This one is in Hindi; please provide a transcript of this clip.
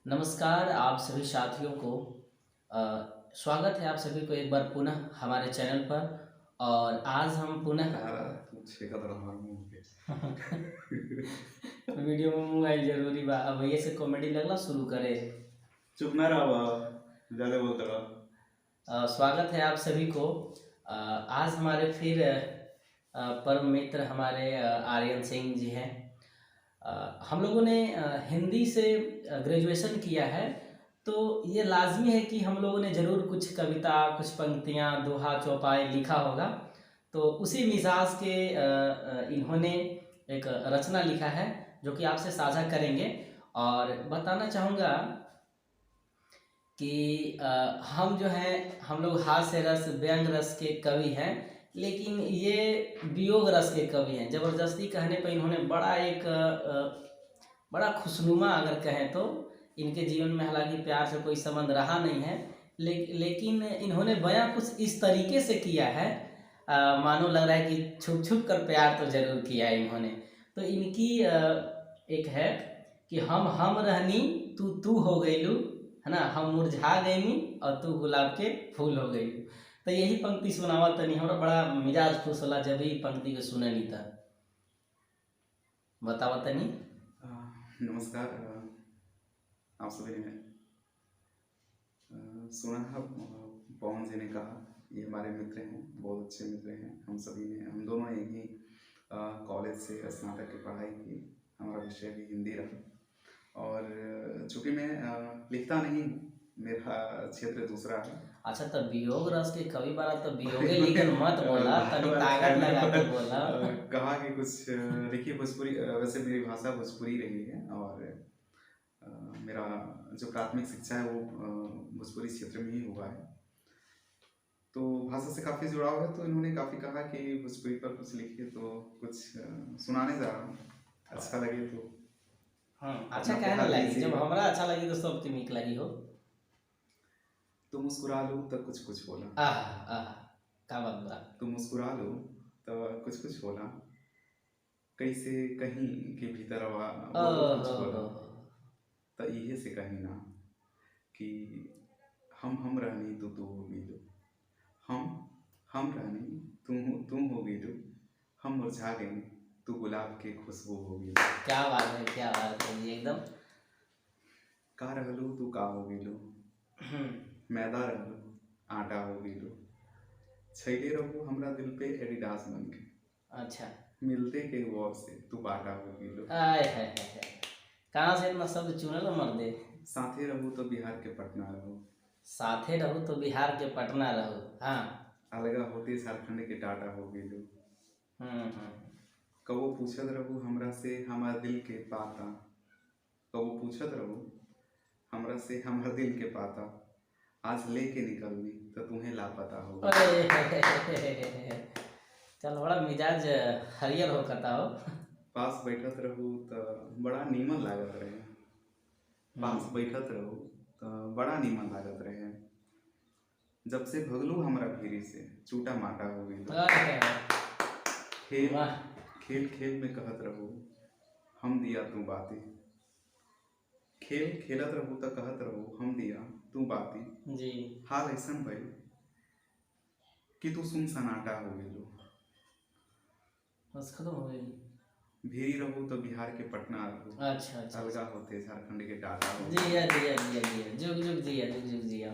नमस्कार आप सभी साथियों को स्वागत है आप सभी को एक बार पुनः हमारे चैनल पर। और आज हम पुनः वीडियो में मुंह आई जरूरी बा। अब ये से कॉमेडी लगना शुरू करे। चुप ना रहा ज्यादा बोलता रहा। स्वागत है आप सभी को। आज हमारे फिर परम मित्र हमारे आर्यन सिंह जी हैं। हम लोगों ने हिंदी से ग्रेजुएशन किया है, तो ये लाजमी है कि हम लोगों ने ज़रूर कुछ कविता, कुछ पंक्तियाँ, दोहा, चौपाई लिखा होगा। तो उसी मिजाज के इन्होंने एक रचना लिखा है जो कि आपसे साझा करेंगे। और बताना चाहूँगा कि हम जो हैं, हम लोग हास्य रस, व्यंग रस के कवि हैं, लेकिन ये वियोग रस के कवि हैं। ज़बरदस्ती कहने पर इन्होंने बड़ा खुशनुमा अगर कहें तो इनके जीवन में हालांकि प्यार से कोई संबंध रहा नहीं है, लेकिन इन्होंने बयां कुछ इस तरीके से किया है, मानो लग रहा है कि छुप छुप कर प्यार तो ज़रूर किया है इन्होंने। तो इनकी एक है कि हम रहनी तू हो गई लू, है ना, हम मुरझा गईनी और तू गुलाब के फूल हो गई। तो यही पंक्ति सुनावा तनी, हमारा बड़ा मिजाज खुश होला जब ही पंक्ति को सुने नहीं था। बतावा तनी। नमस्कार। आप सभी ने सुना है पवन जी ने कहा, ये हमारे मित्र हैं, बहुत अच्छे मित्र हैं। हम दोनों एक ही कॉलेज से स्नातक की पढ़ाई की। हमारा विषय भी हिंदी रहा। और चूँकि मैं लिखता नहीं, मेरा क्षेत्र दूसरा है। अच्छा, तो वियोग रस के कवि बारा तो वियोगे लिखन मत बोला, तनी ताकत लगा के बोला। कहा कि कुछ लिखिए भोजपुरी। वैसे मेरी भाषा भोजपुरी रही है और मेरा जो प्राथमिक शिक्षा है वो भोजपुरी क्षेत्र में ही हुआ है, तो भाषा से काफ़ी जुड़ाव है। तो इन्होंने काफ़ी कहा कि भोजपुरी पर कुछ लिखिए, तो कुछ सुनाने जा रहा हूँ। अच्छा लगे तो अच्छा कहने लगी, जब हमारा अच्छा लगी तो सबके नीक लगी हो। तो मुस्कुरा लो तो कुछ कुछ बोला। का बात बा। तो मुस्कुरा लो तो कुछ कुछ बोला, कैसे कहीं के भीतर कुछ बोला। तो इहे से कहीं ना कि हम रहनी तो तू हो गई, हम रहनी तुम हो गई, हम मुरझा गए तू गुलाब के खुशबू हो गई। क्या बात है, क्या बात है जी, एकदम। का रहलू तू का हो गई, मैदा रहलू आटा हो गई, छैले रहू हमरा दिल पे एडिडास बन के। अच्छा, मिलते के वॉर से तू बाटा हो गई। आय है कहाँ से इतना शब्द चुनल मर्दे। साथे रहू तो बिहार के पटना रहू, साथे रहू तो बिहार के पटना रहू। हाँ, अलगा होते झारखंड के टाटा हो गई। कबो पूछत रहू हमरा से हमार दिल के पाता, कबो पूछत रहू हमरा से हमार दिल के पाता, आज लेके निकलनी तो तुम्हें लापता होगा। चल, बड़ा मिजाज हरियर हो कता हो। पास बैठत रहू तो बड़ा नीमन लागत रहे, पास बैठत रहू तो बड़ा नीमन लागत रहे, जब से भगलू हमरा भीरी से चूटा माटा हो गई। खेल खेल में कहत रहू हम दिया तू बाती, खेल खेलत रहू तो कहत रहू हम दिया तू बाती जी। हाल ऐसन भइल कि तू सुन सनाटा हो गई। बस खत्म हो गई। भीरी रहू तो बिहार के पटना रहू, अच्छा, अलगा होते झारखंड के टाटा हो। जिया जिया जिया जिया, जुग जुग जिया, जुग जुग जिया।